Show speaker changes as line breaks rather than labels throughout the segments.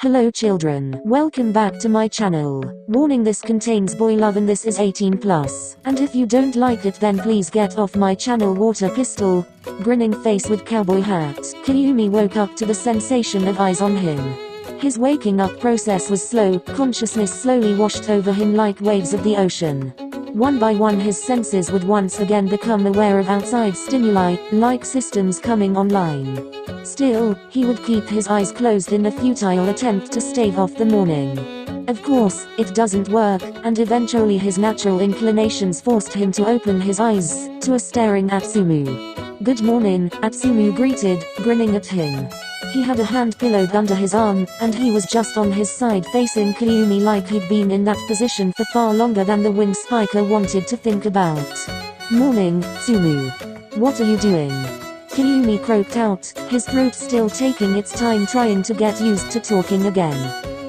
Hello children, welcome back to my channel. Warning, this contains boy love and this is 18+. And if you don't like it then please get off my channel. Water pistol. Grinning face with cowboy hat. Kyumi woke up to the sensation of eyes on him. His waking up process was slow, consciousness slowly washed over him like waves of the ocean. One by one his senses would once again become aware of outside stimuli, like systems coming online. Still, he would keep his eyes closed in a futile attempt to stave off the morning. Of course, it doesn't work, and eventually his natural inclinations forced him to open his eyes to a staring Atsumu. "Good morning," Atsumu greeted, grinning at him. He had a hand pillowed under his arm, and he was just on his side facing Kyumi like he'd been in that position for far longer than the wing spiker wanted to think about. "Morning, Tsumu. What are you doing?" Kyumi croaked out, his throat still taking its time trying to get used to talking again.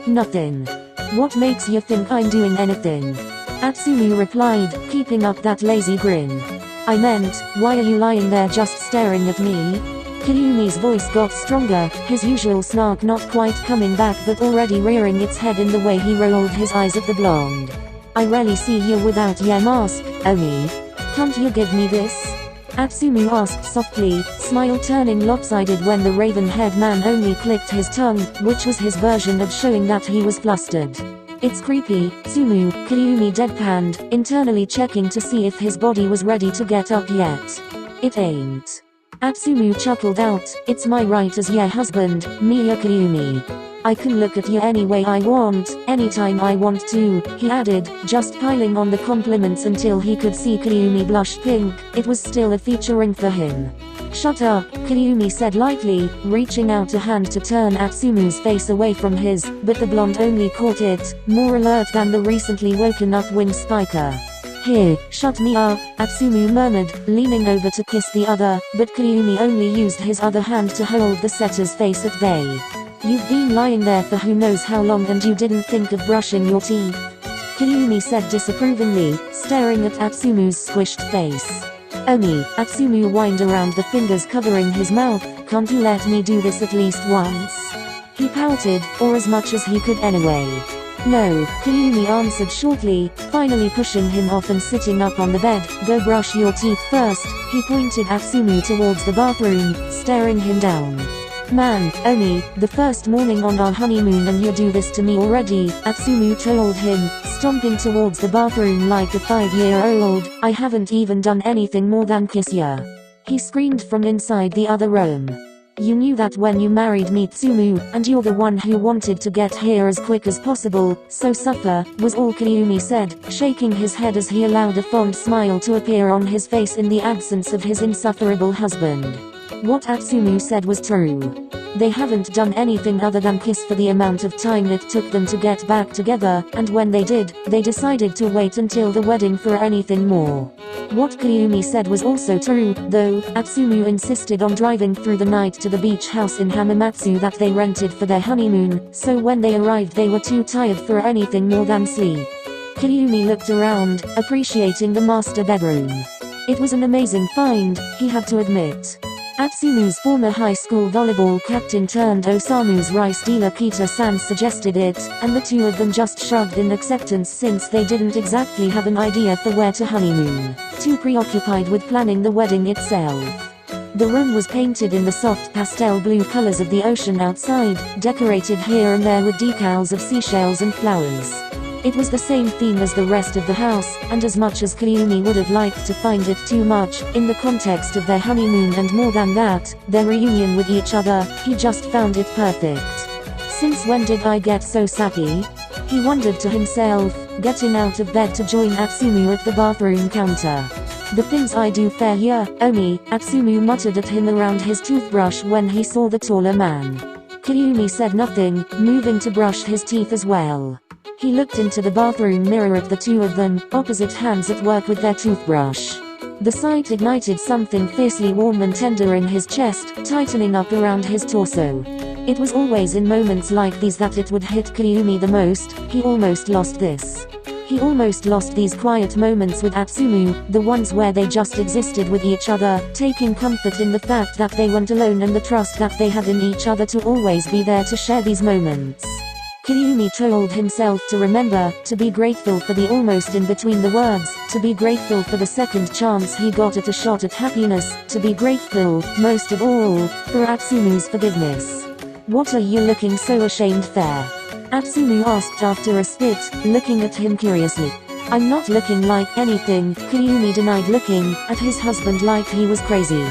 "Nothing. What makes you think I'm doing anything?" Atsumu replied, keeping up that lazy grin. "I meant, why are you lying there just staring at me?" Kyumi's voice got stronger, his usual snark not quite coming back but already rearing its head in the way he rolled his eyes at the blonde. "I rarely see you without your mask, Oni. Can't you give me this?" Atsumu asked softly, smile turning lopsided when the raven-haired man only clicked his tongue, which was his version of showing that he was flustered. "It's creepy, Tsumu," Kyumi deadpanned, internally checking to see if his body was ready to get up yet. "It ain't." Atsumu chuckled out, "It's my right as your husband, Miya Kyumi. I can look at you any way I want, anytime I want to," he added, just piling on the compliments until he could see Kyumi blush pink. It was still a featuring for him. "Shut up," Kyumi said lightly, reaching out a hand to turn Atsumu's face away from his, but the blonde only caught it, more alert than the recently woken up wing spiker. "Here, shut me up," Atsumu murmured, leaning over to kiss the other, but Kyumi only used his other hand to hold the setter's face at bay. "You've been lying there for who knows how long and you didn't think of brushing your teeth?" Kyumi said disapprovingly, staring at Atsumu's squished face. "Oni," Atsumu whined around the fingers covering his mouth, "can't you let me do this at least once?" He pouted, or as much as he could anyway. "No," Kyumi answered shortly, finally pushing him off and sitting up on the bed. "Go brush your teeth first." He pointed Atsumu towards the bathroom, staring him down. "Man, Oni, the first morning on our honeymoon and you do this to me already," Atsumu told him, stomping towards the bathroom like a 5-year-old. "I haven't even done anything more than kiss ya," he screamed from inside the other room. "You knew that when you married me, Tsumu, and you're the one who wanted to get here as quick as possible, so suffer," was all Kyumi said, shaking his head as he allowed a fond smile to appear on his face in the absence of his insufferable husband. What Atsumu said was true. They haven't done anything other than kiss for the amount of time it took them to get back together, and when they did, they decided to wait until the wedding for anything more. What Kyumi said was also true, though. Atsumu insisted on driving through the night to the beach house in Hamamatsu that they rented for their honeymoon, so when they arrived they were too tired for anything more than sleep. Kyumi looked around, appreciating the master bedroom. It was an amazing find, he had to admit. Atsumu's former high school volleyball captain turned Osamu's rice dealer Kita-san suggested it, and the two of them just shrugged in acceptance since they didn't exactly have an idea for where to honeymoon, too preoccupied with planning the wedding itself. The room was painted in the soft pastel blue colors of the ocean outside, decorated here and there with decals of seashells and flowers. It was the same theme as the rest of the house, and as much as Kyumi would have liked to find it too much, in the context of their honeymoon and more than that, their reunion with each other, he just found it perfect. "Since when did I get so sappy?" he wondered to himself, getting out of bed to join Atsumu at the bathroom counter. "The things I do for ya, Oni," Atsumu muttered at him around his toothbrush when he saw the taller man. Kyumi said nothing, moving to brush his teeth as well. He looked into the bathroom mirror at the two of them, opposite hands at work with their toothbrush. The sight ignited something fiercely warm and tender in his chest, tightening up around his torso. It was always in moments like these that it would hit Kyumi the most. He almost lost this. He almost lost these quiet moments with Atsumu, the ones where they just existed with each other, taking comfort in the fact that they weren't alone and the trust that they had in each other to always be there to share these moments. Kyumi told himself to remember, to be grateful for the almost in between the words, to be grateful for the second chance he got at a shot at happiness, to be grateful, most of all, for Atsumu's forgiveness. What are you looking so ashamed for? Atsumu asked after a spit, looking at him curiously. I'm not looking like anything, Kyumi denied, looking at his husband like he was crazy.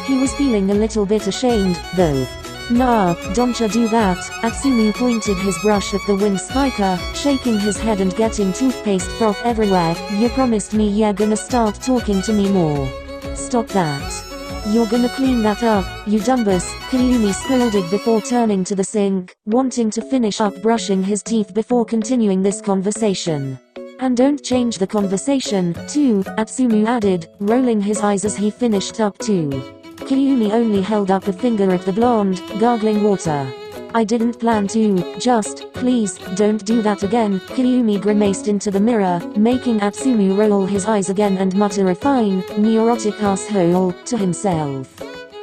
He was feeling a little bit ashamed, though. Nah, don't ya do that, Atsumu pointed his brush at the wind spiker, shaking his head and getting toothpaste froth everywhere. You promised me you're gonna start talking to me more. Stop that. You're gonna clean that up, you dumbass, Kyumi scolded before turning to the sink, wanting to finish up brushing his teeth before continuing this conversation. And don't change the conversation, too, Atsumu added, rolling his eyes as he finished up too. Kyumi only held up a finger at the blonde, gargling water. I didn't plan to, just, please, don't do that again, Kyumi grimaced into the mirror, making Atsumu roll his eyes again and mutter a fine, neurotic asshole, to himself.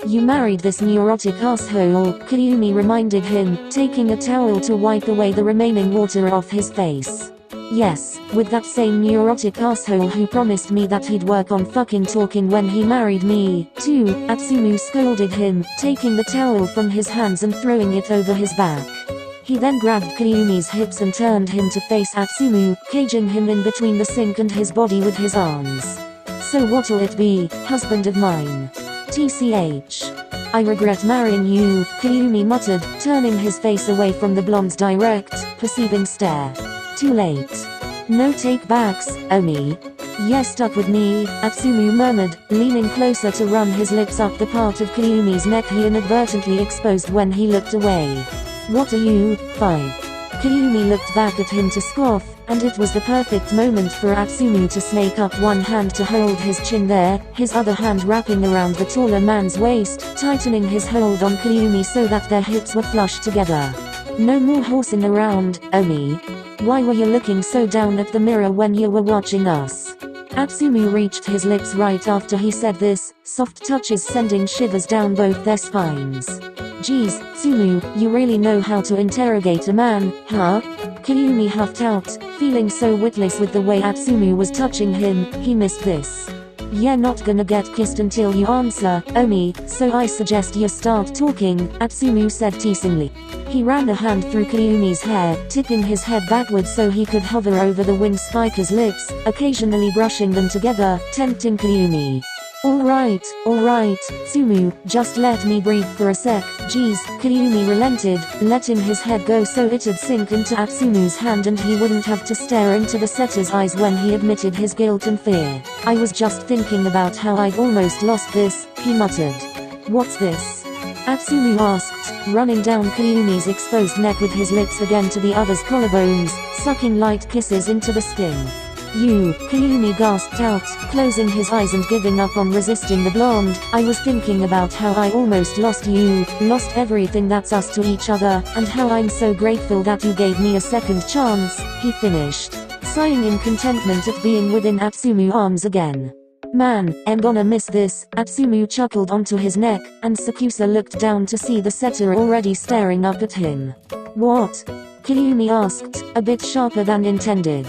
You married this neurotic asshole, Kyumi reminded him, taking a towel to wipe away the remaining water off his face. Yes, with that same neurotic asshole who promised me that he'd work on fucking talking when he married me, too, Atsumu scolded him, taking the towel from his hands and throwing it over his back. He then grabbed Kyumi's hips and turned him to face Atsumu, caging him in between the sink and his body with his arms. So what'll it be, husband of mine? TCH. I regret marrying you, Kyumi muttered, turning his face away from the blonde's direct, perceiving stare. Too late. No take-backs, Omi. Yeah, stuck with me, Atsumu murmured, leaning closer to run his lips up the part of Kyumi's neck he inadvertently exposed when he looked away. What are you, 5? Kyumi looked back at him to scoff, and it was the perfect moment for Atsumu to snake up one hand to hold his chin there, his other hand wrapping around the taller man's waist, tightening his hold on Kyumi so that their hips were flush together. No more horsing around, Omi. Why were you looking so down at the mirror when you were watching us? Atsumu reached his lips right after he said this, soft touches sending shivers down both their spines. Geez, Tsumu, you really know how to interrogate a man, huh? Kyumi huffed out, feeling so witless with the way Atsumu was touching him, he missed this. You're not gonna get kissed until you answer, Omi, so I suggest you start talking, Atsumu said teasingly. He ran a hand through Kyumi's hair, tipping his head backwards so he could hover over the wind spiker's lips, occasionally brushing them together, tempting Kyumi. Alright, Tsumu, just let me breathe for a sec, geez, Kyumi relented, letting his head go so it'd sink into Atsumu's hand and he wouldn't have to stare into the setter's eyes when he admitted his guilt and fear. I was just thinking about how I've almost lost this, he muttered. What's this? Atsumu asked, running down Kyumi's exposed neck with his lips again to the other's collarbones, sucking light kisses into the skin. You, Kyumi gasped out, closing his eyes and giving up on resisting the blonde. I was thinking about how I almost lost you, lost everything that's us to each other, and how I'm so grateful that you gave me a second chance, he finished, sighing in contentment at being within Atsumu's arms again. Man, I'm gonna miss this, Atsumu chuckled onto his neck, and SakuAtsu looked down to see the setter already staring up at him. What? Kyumi asked, a bit sharper than intended.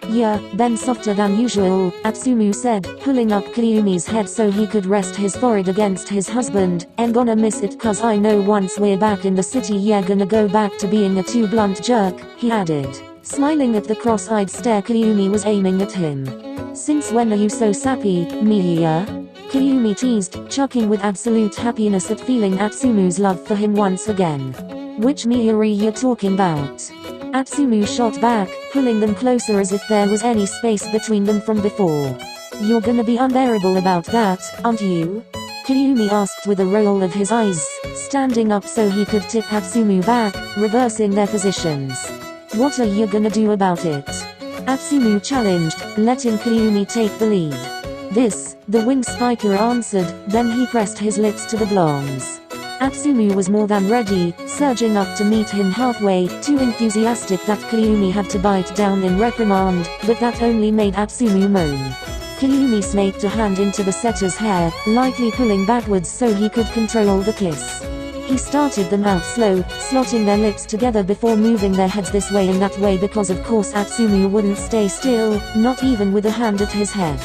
Yeah, been softer than usual, Atsumu said, pulling up Kyumi's head so he could rest his forehead against his husband. I'm gonna miss it cause I know once we're back in the city you're gonna go back to being a too blunt jerk, he added, smiling at the cross-eyed stare Kyumi was aiming at him. Since when are you so sappy, Miya? Kyumi teased, chuckling with absolute happiness at feeling Atsumu's love for him once again. Which Miya are you talking about? Atsumu shot back, pulling them closer as if there was any space between them from before. You're gonna be unbearable about that, aren't you? Kyumi asked with a roll of his eyes, standing up so he could tip Atsumu back, reversing their positions. What are you gonna do about it? Atsumu challenged, letting Kyumi take the lead. This, the wing spiker answered, then he pressed his lips to the blonde's. Atsumu was more than ready, surging up to meet him halfway, too enthusiastic that Kyumi had to bite down in reprimand, but that only made Atsumu moan. Kyumi snaked a hand into the setter's hair, lightly pulling backwards so he could control the kiss. He started them out slow, slotting their lips together before moving their heads this way and that way because of course Atsumu wouldn't stay still, not even with a hand at his head.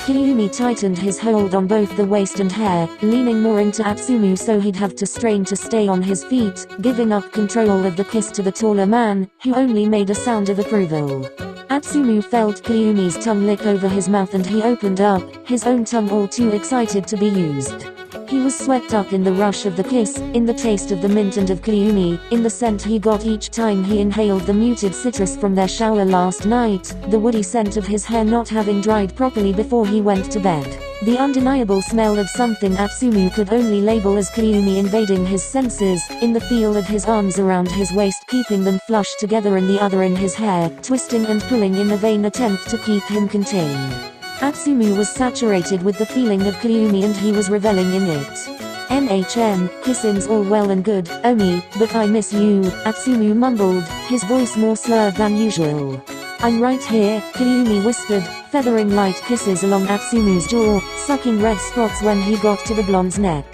Kyumi tightened his hold on both the waist and hair, leaning more into Atsumu so he'd have to strain to stay on his feet, giving up control of the kiss to the taller man, who only made a sound of approval. Atsumu felt Kyumi's tongue lick over his mouth and he opened up, his own tongue all too excited to be used. He was swept up in the rush of the kiss, in the taste of the mint and of Kyumi, in the scent he got each time he inhaled the muted citrus from their shower last night, the woody scent of his hair not having dried properly before he went to bed. The undeniable smell of something Atsumu could only label as Kyumi invading his senses, in the feel of his arms around his waist keeping them flush together and the other in his hair, twisting and pulling in a vain attempt to keep him contained. Atsumu was saturated with the feeling of Kyumi and he was reveling in it. Kissing's all well and good, Omi, but I miss you, Atsumu mumbled, his voice more slurred than usual. I'm right here, Kyumi whispered, feathering light kisses along Atsumu's jaw, sucking red spots when he got to the blonde's neck.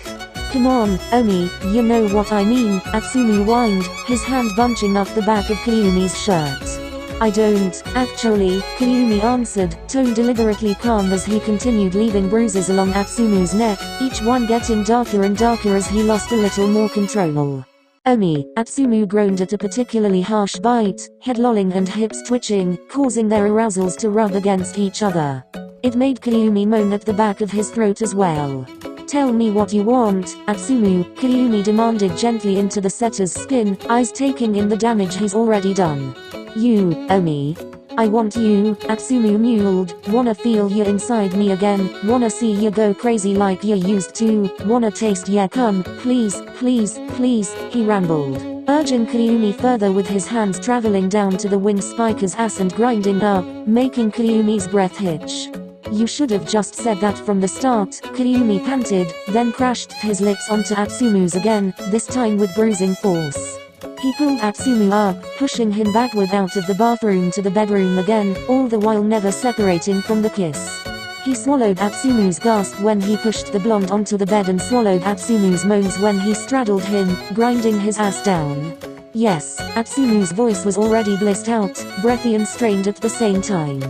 Come on, Omi, you know what I mean, Atsumu whined, his hand bunching up the back of Kyumi's shirt. I don't, actually, Kyumi answered, tone deliberately calm as he continued leaving bruises along Atsumu's neck, each one getting darker and darker as he lost a little more control. Omi, Atsumu groaned at a particularly harsh bite, head lolling and hips twitching, causing their arousals to rub against each other. It made Kyumi moan at the back of his throat as well. Tell me what you want, Atsumu, Kyumi demanded gently into the setter's skin, eyes taking in the damage he's already done. You, Omi. I want you, Atsumu mewled, wanna feel you inside me again, wanna see you go crazy like you used to, wanna taste ya come, please, please, please, he rambled, urging Kyumi further with his hands traveling down to the wing spiker's ass and grinding up, making Kyumi's breath hitch. You should have just said that from the start, Kyumi panted, then crashed his lips onto Atsumu's again, this time with bruising force. He pulled Atsumu up, pushing him backward out of the bathroom to the bedroom again, all the while never separating from the kiss. He swallowed Atsumu's gasp when he pushed the blonde onto the bed and swallowed Atsumu's moans when he straddled him, grinding his ass down. Yes, Atsumu's voice was already blissed out, breathy and strained at the same time.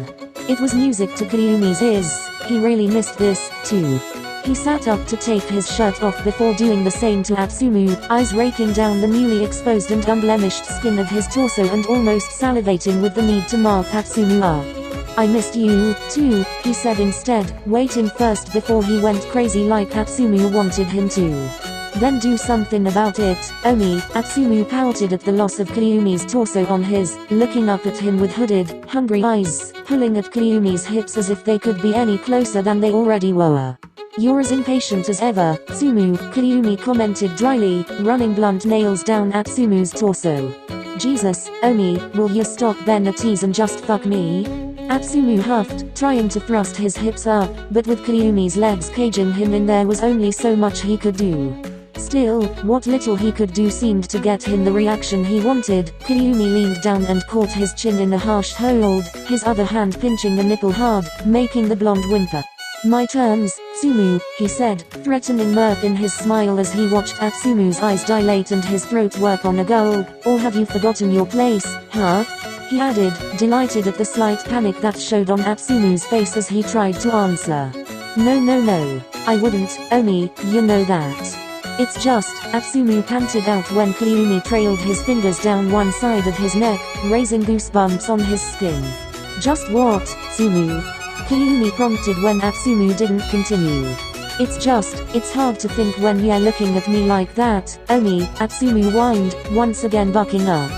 It was music to Kyumi's ears, he really missed this, too. He sat up to take his shirt off before doing the same to Atsumu, eyes raking down the newly exposed and unblemished skin of his torso and almost salivating with the need to mark Atsumu up. I missed you, too, he said instead, waiting first before he went crazy like Atsumu wanted him to. Then do something about it, Omi, Atsumu pouted at the loss of Kyumi's torso on his, looking up at him with hooded, hungry eyes, pulling at Kyumi's hips as if they could be any closer than they already were. You're as impatient as ever, Tsumu, Kyumi commented dryly, running blunt nails down Atsumu's torso. Jesus, Omi, will you stop being a tease and just fuck me? Atsumu huffed, trying to thrust his hips up, but with Kyumi's legs caging him in there was only so much he could do. Still, what little he could do seemed to get him the reaction he wanted. Kyumi leaned down and caught his chin in a harsh hold, his other hand pinching the nipple hard, making the blonde whimper. My terms, Tsumu, he said, threatening mirth in his smile as he watched Atsumu's eyes dilate and his throat work on a gull. Or have you forgotten your place, huh? He added, delighted at the slight panic that showed on Atsumu's face as he tried to answer. No, I wouldn't, Omi, you know that. It's just, Atsumu panted out when Kyumi trailed his fingers down one side of his neck, raising goosebumps on his skin. Just what, Tsumu? Kyumi prompted when Atsumu didn't continue. It's hard to think when you're looking at me like that, Omi, Atsumu whined, once again bucking up.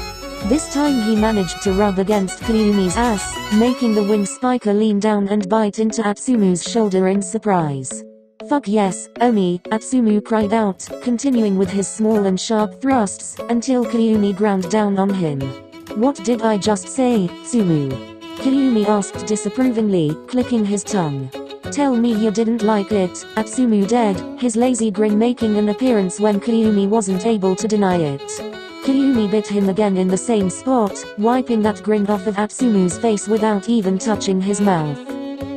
This time he managed to rub against Kyumi's ass, making the wing spiker lean down and bite into Atsumu's shoulder in surprise. Fuck yes, Omi, Atsumu cried out, continuing with his small and sharp thrusts, until Kyumi ground down on him. What did I just say, Tsumu? Kyumi asked disapprovingly, clicking his tongue. Tell me you didn't like it, Atsumu dead, his lazy grin making an appearance when Kyumi wasn't able to deny it. Kyumi bit him again in the same spot, wiping that grin off of Atsumu's face without even touching his mouth.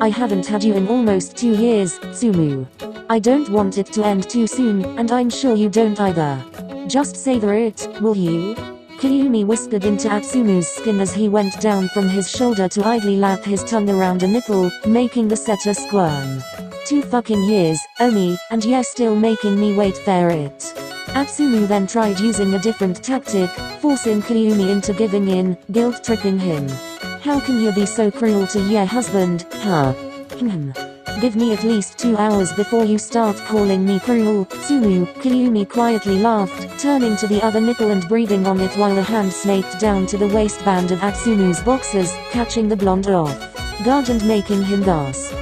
I haven't had you in almost 2 years, Tsumu. I don't want it to end too soon, and I'm sure you don't either. Just savor it, will you? Kyumi whispered into Atsumu's skin as he went down from his shoulder to idly lap his tongue around a nipple, making the setter squirm. 2 fucking years, Omi, and you're still making me wait for it. Atsumu then tried using a different tactic, forcing Kyumi into giving in, guilt-tripping him. How can you be so cruel to your husband, huh? Give me at least 2 hours before you start calling me cruel, Tsumu. Kyumi quietly laughed, turning to the other nipple and breathing on it while a hand snaked down to the waistband of Atsumu's boxers, catching the blonde off guard and making him gasp.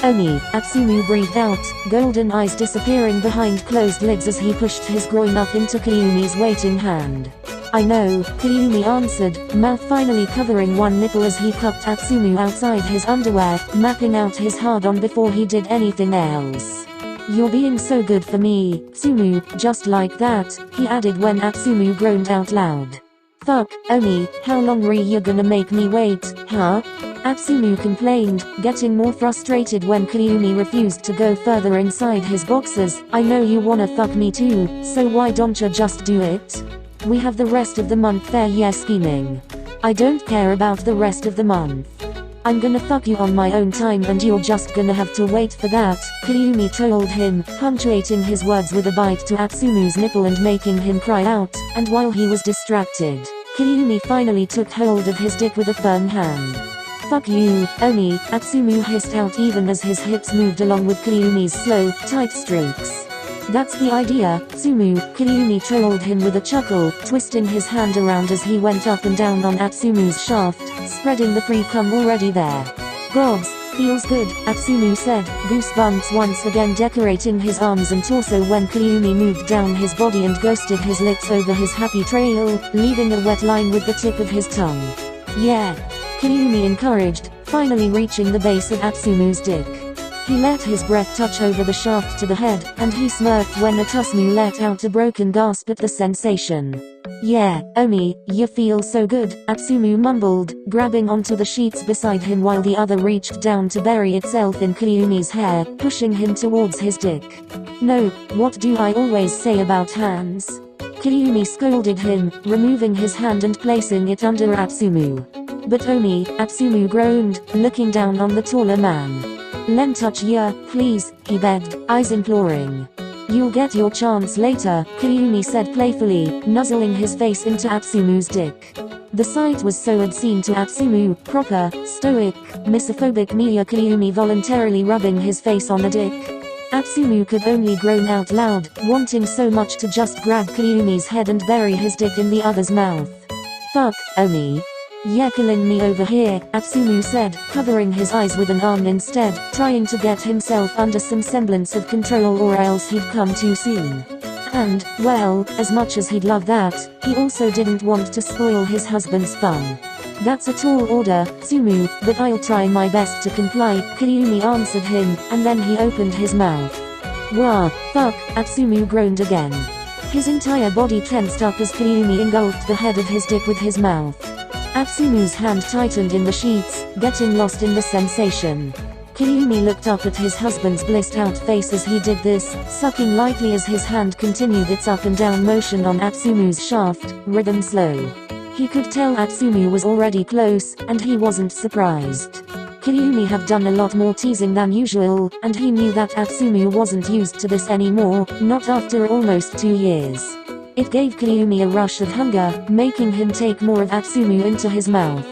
Omi, Atsumu breathed out, golden eyes disappearing behind closed lids as he pushed his groin up into Kyumi's waiting hand. I know, Kyumi answered, mouth finally covering one nipple as he cupped Atsumu outside his underwear, mapping out his hard-on before he did anything else. You're being so good for me, Tsumu, just like that, he added when Atsumu groaned out loud. Fuck, Omi, how long re you gonna make me wait, huh? Atsumu complained, getting more frustrated when Kyumi refused to go further inside his boxers. I know you wanna fuck me too, so why don't you just do it? We have the rest of the month there, yeah, scheming. I don't care about the rest of the month. I'm gonna fuck you on my own time and you're just gonna have to wait for that, Kyumi told him, punctuating his words with a bite to Atsumu's nipple and making him cry out, and while he was distracted, Kyumi finally took hold of his dick with a firm hand. Fuck you, Omi, Atsumu hissed out even as his hips moved along with Kyumi's slow, tight strokes. That's the idea, Tsumu, Kyumi told him with a chuckle, twisting his hand around as he went up and down on Atsumu's shaft, spreading the free cum already there. Gods, feels good, Atsumu said, goosebumps once again decorating his arms and torso when Kyumi moved down his body and ghosted his lips over his happy trail, leaving a wet line with the tip of his tongue. Yeah, Kyumi encouraged, finally reaching the base of Atsumu's dick. He let his breath touch over the shaft to the head, and he smirked when Atsumu let out a broken gasp at the sensation. Yeah, Omi, you feel so good, Atsumu mumbled, grabbing onto the sheets beside him while the other reached down to bury itself in Kyumi's hair, pushing him towards his dick. No, what do I always say about hands? Kyumi scolded him, removing his hand and placing it under Atsumu. But Omi, Atsumu groaned, looking down on the taller man. Lem touch ya, please, he begged, eyes imploring. You'll get your chance later, Kyumi said playfully, nuzzling his face into Atsumu's dick. The sight was so obscene to Atsumu, proper, stoic, misophobic Mia Kyumi voluntarily rubbing his face on a dick. Atsumu could only groan out loud, wanting so much to just grab Kyumi's head and bury his dick in the other's mouth. Fuck, Omi. Yeah, killing me over here, Atsumu said, covering his eyes with an arm instead, trying to get himself under some semblance of control or else he'd come too soon. And, well, as much as he'd love that, he also didn't want to spoil his husband's fun. That's a tall order, Tsumu, but I'll try my best to comply, Kyumi answered him, and then he opened his mouth. Wah, fuck, Atsumu groaned again. His entire body tensed up as Kyumi engulfed the head of his dick with his mouth. Atsumu's hand tightened in the sheets, getting lost in the sensation. Kyumi looked up at his husband's blissed-out face as he did this, sucking lightly as his hand continued its up and down motion on Atsumu's shaft, rhythm slow. He could tell Atsumu was already close, and he wasn't surprised. Kyumi had done a lot more teasing than usual, and he knew that Atsumu wasn't used to this anymore, not after almost 2 years. It gave Kyumi a rush of hunger, making him take more of Atsumu into his mouth.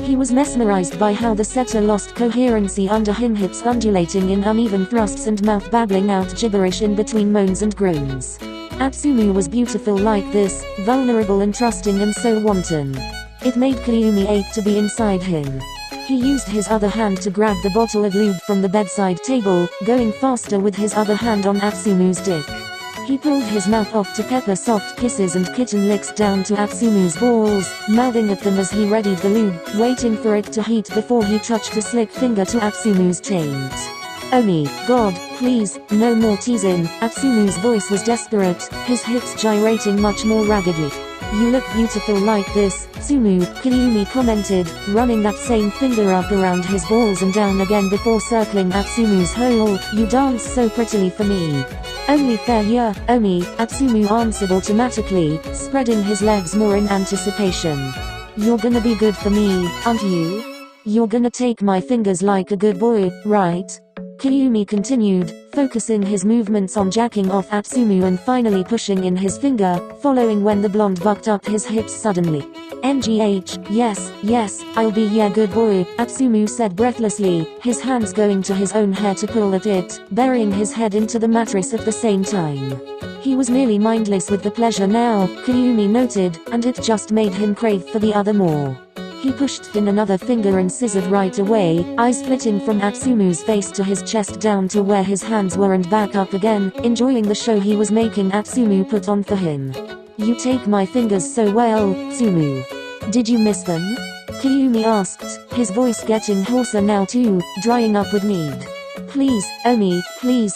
He was mesmerized by how the setter lost coherency under him, hips undulating in uneven thrusts and mouth babbling out gibberish in between moans and groans. Atsumu was beautiful like this, vulnerable and trusting and so wanton. It made Kyumi ache to be inside him. He used his other hand to grab the bottle of lube from the bedside table, going faster with his other hand on Atsumu's dick. He pulled his mouth off to pepper soft kisses and kitten licks down to Atsumu's balls, mouthing at them as he readied the lube, waiting for it to heat before he touched a slick finger to Atsumu's taint. Omi, God, please, no more teasing. Atsumu's voice was desperate, his hips gyrating much more raggedly. You look beautiful like this, Tsumu, Kyumi commented, running that same finger up around his balls and down again before circling Atsumu's hole. You dance so prettily for me. Only fair here, Omi, Atsumu answered automatically, spreading his legs more in anticipation. You're gonna be good for me, aren't you? You're gonna take my fingers like a good boy, right? Kyumi continued, focusing his movements on jacking off Atsumu and finally pushing in his finger, following when the blonde bucked up his hips suddenly. NGH, yes, I'll be yeah good boy, Atsumu said breathlessly, his hands going to his own hair to pull at it, burying his head into the mattress at the same time. He was nearly mindless with the pleasure now, Kyumi noted, and it just made him crave for the other more. He pushed in another finger and scissored right away, eyes flitting from Atsumu's face to his chest down to where his hands were and back up again, enjoying the show he was making Atsumu put on for him. You take my fingers so well, Tsumu. Did you miss them? Kyumi asked, his voice getting hoarser now too, drying up with need. Please, Omi, please,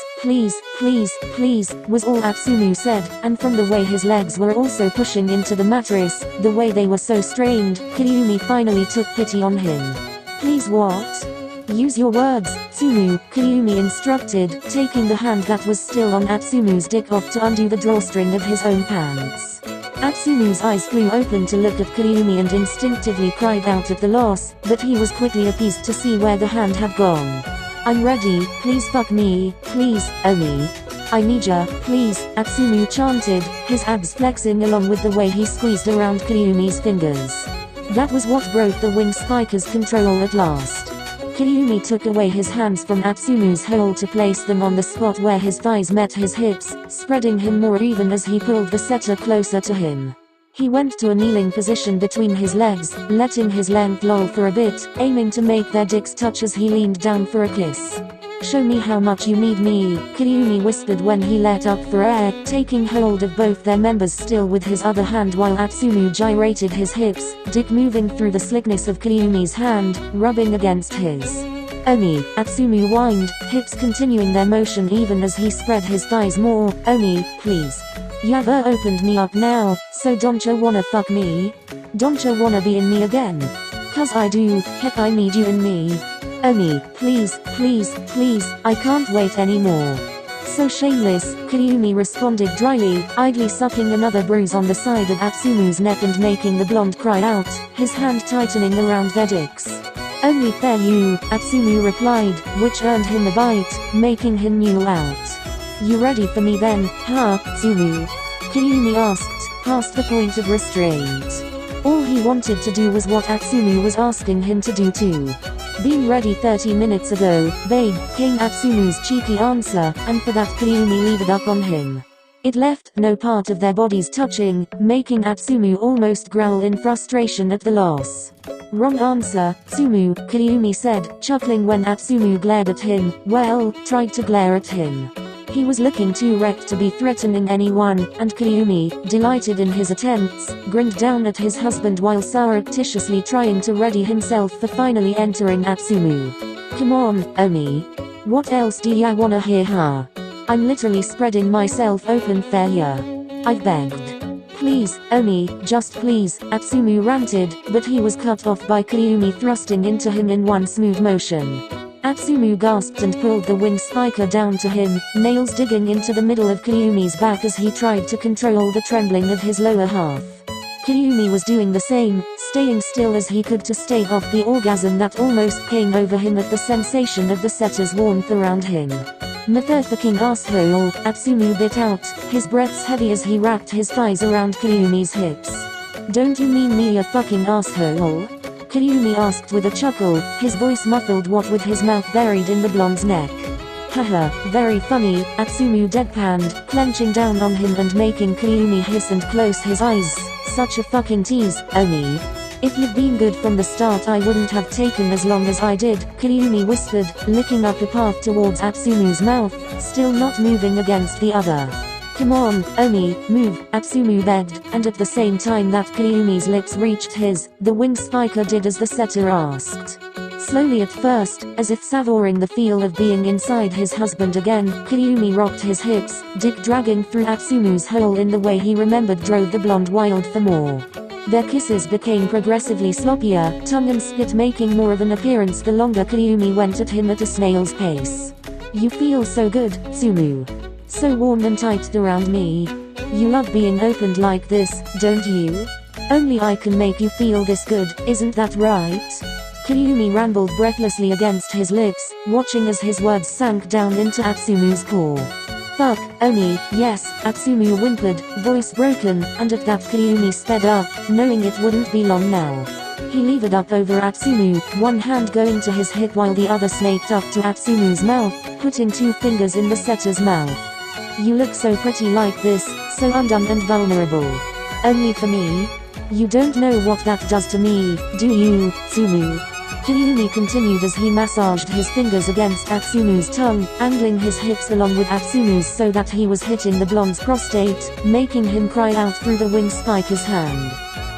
was all Atsumu said, and from the way his legs were also pushing into the mattress, the way they were so strained, Kyumi finally took pity on him. Please what? Use your words, Tsumu, Kyumi instructed, taking the hand that was still on Atsumu's dick off to undo the drawstring of his own pants. Atsumu's eyes flew open to look at Kyumi and instinctively cried out at the loss, but he was quickly appeased to see where the hand had gone. I'm ready, please fuck me, please, Omi. I need ya, please, Atsumu chanted, his abs flexing along with the way he squeezed around Kyumi's fingers. That was what broke the wing spiker's control at last. Kyumi took away his hands from Atsumu's hole to place them on the spot where his thighs met his hips, spreading him more even as he pulled the setter closer to him. He went to a kneeling position between his legs, letting his length loll for a bit, aiming to make their dicks touch as he leaned down for a kiss. Show me how much you need me, Kyumi whispered when he let up for air, taking hold of both their members still with his other hand while Atsumu gyrated his hips, dick moving through the slickness of Kyumi's hand, rubbing against his. Omi, Atsumu whined, hips continuing their motion even as he spread his thighs more. Omi, please. You've opened me up now, so don'tcha wanna fuck me? Don'tcha wanna be in me again? Cause I do, heck I need you in me. Omi, please, I can't wait anymore. So shameless, Kyumi responded dryly, idly sucking another bruise on the side of Atsumu's neck and making the blonde cry out, his hand tightening around their dicks. Only fair you, Atsumu replied, which earned him a bite, making him mew out. You ready for me then, huh, Tsumu? Kyumi asked, past the point of restraint. All he wanted to do was what Atsumu was asking him to do too. Been ready 30 minutes ago, babe, came Atsumu's cheeky answer, and for that Kyumi levered up on him. It left no part of their bodies touching, making Atsumu almost growl in frustration at the loss. Wrong answer, Tsumu, Kyumi said, chuckling when Atsumu glared at him, tried to glare at him. He was looking too wrecked to be threatening anyone, and Kyumi, delighted in his attempts, grinned down at his husband while surreptitiously trying to ready himself for finally entering Atsumu. Come on, Omi. What else do ya wanna hear, huh? I'm literally spreading myself open fair ya. I've begged. Please, Omi, just please, Atsumu ranted, but he was cut off by Kyumi thrusting into him in one smooth motion. Atsumu gasped and pulled the wing spiker down to him, nails digging into the middle of Kyumi's back as he tried to control the trembling of his lower half. Kyumi was doing the same, staying still as he could to stave off the orgasm that almost came over him at the sensation of the setter's warmth around him. Motherfucking asshole, Atsumu bit out, his breaths heavy as he wrapped his thighs around Kyumi's hips. Don't you mean me, a fucking asshole? Kyumi asked with a chuckle, his voice muffled what with his mouth buried in the blonde's neck. Haha, very funny, Atsumu deadpanned, clenching down on him and making Kyumi hiss and close his eyes. Such a fucking tease, Omi. If you'd been good from the start I wouldn't have taken as long as I did, Kyumi whispered, licking up a path towards Atsumu's mouth, still not moving against the other. Come on, Omi, move, Atsumu begged, and at the same time that Kyumi's lips reached his, the wing spiker did as the setter asked. Slowly at first, as if savoring the feel of being inside his husband again, Kyumi rocked his hips, dick dragging through Atsumu's hole in the way he remembered drove the blonde wild for more. Their kisses became progressively sloppier, tongue and spit making more of an appearance the longer Kyumi went at him at a snail's pace. You feel so good, Tsumu. So warm and tight around me. You love being opened like this, don't you? Only I can make you feel this good, isn't that right? Kyumi rambled breathlessly against his lips, watching as his words sank down into Atsumu's core. Fuck, Oni, yes, Atsumu whimpered, voice broken, and at that Kyumi sped up, knowing it wouldn't be long now. He levered up over Atsumu, one hand going to his hip while the other snaked up to Atsumu's mouth, putting 2 fingers in the setter's mouth. You look so pretty like this, so undone and vulnerable. Only for me? You don't know what that does to me, do you, Tsumu? Kyumi continued as he massaged his fingers against Atsumu's tongue, angling his hips along with Atsumu's so that he was hitting the blonde's prostate, making him cry out through the wing spiker's hand.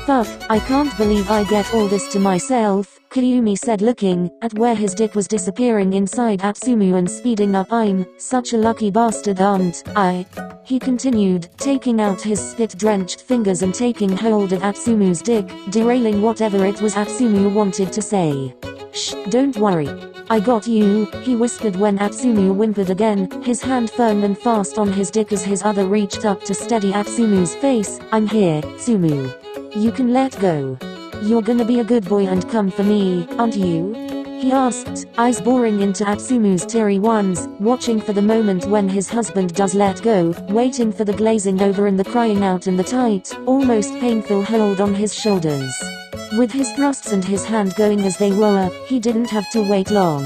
Fuck, I can't believe I get all this to myself, Kyumi said looking at where his dick was disappearing inside Atsumu and speeding up. I'm such a lucky bastard, aren't I? He continued, taking out his spit-drenched fingers and taking hold of Atsumu's dick, derailing whatever it was Atsumu wanted to say. Shh, don't worry. I got you, he whispered when Atsumu whimpered again, his hand firm and fast on his dick as his other reached up to steady Atsumu's face. I'm here, Tsumu. You can let go. You're gonna be a good boy and come for me, aren't you? He asked, eyes boring into Atsumu's teary ones, watching for the moment when his husband does let go, waiting for the glazing over and the crying out and the tight, almost painful hold on his shoulders. With his thrusts and his hand going as they were, he didn't have to wait long.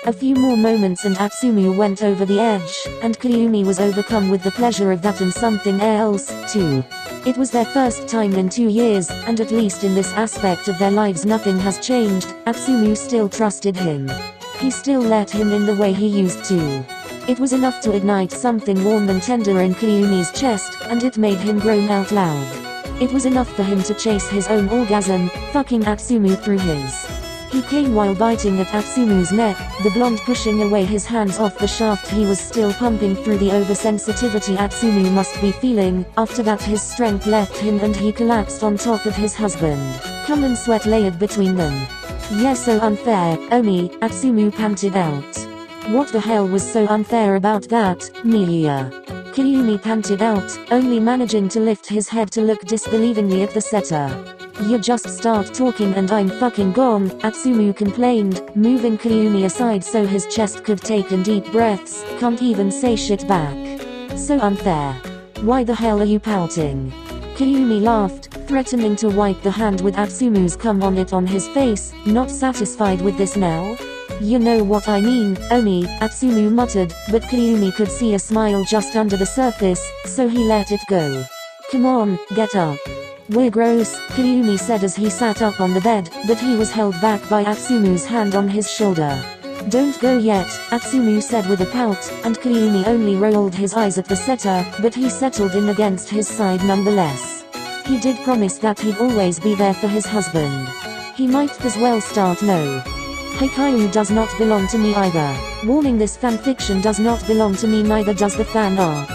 A few more moments and Atsumu went over the edge, and Kyumi was overcome with the pleasure of that and something else, too. It was their first time in 2 years, and at least in this aspect of their lives nothing has changed. Atsumu still trusted him. He still let him in the way he used to. It was enough to ignite something warm and tender in Kyumi's chest, and it made him groan out loud. It was enough for him to chase his own orgasm, fucking Atsumu through his. He came while biting at Atsumu's neck, the blonde pushing away his hands off the shaft he was still pumping through the oversensitivity Atsumu must be feeling. After that his strength left him and he collapsed on top of his husband. Cum and sweat layered between them. Yes, so unfair, Oni, Atsumu panted out. What the hell was so unfair about that, Miya? Kyumi panted out, only managing to lift his head to look disbelievingly at the setter. You just start talking and I'm fucking gone, Atsumu complained, moving Kyumi aside so his chest could take in deep breaths. Can't even say shit back. So unfair. Why the hell are you pouting? Kyumi laughed, threatening to wipe the hand with Atsumu's cum on it on his face, not satisfied with this now. You know what I mean, Oni, Atsumu muttered, but Kyumi could see a smile just under the surface, so he let it go. Come on, get up. We're gross, Kyumi said as he sat up on the bed, but he was held back by Atsumu's hand on his shoulder. Don't go yet, Atsumu said with a pout, and Kyumi only rolled his eyes at the setter, but he settled in against his side nonetheless. He did promise that he'd always be there for his husband. He might as well start no. Haikyu does not belong to me either. Warning, this fanfiction does not belong to me, neither does the fan art.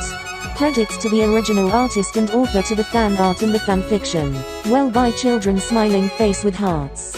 Credits to the original artist and author, to the fan art and the fanfiction. Well, by children smiling face with hearts.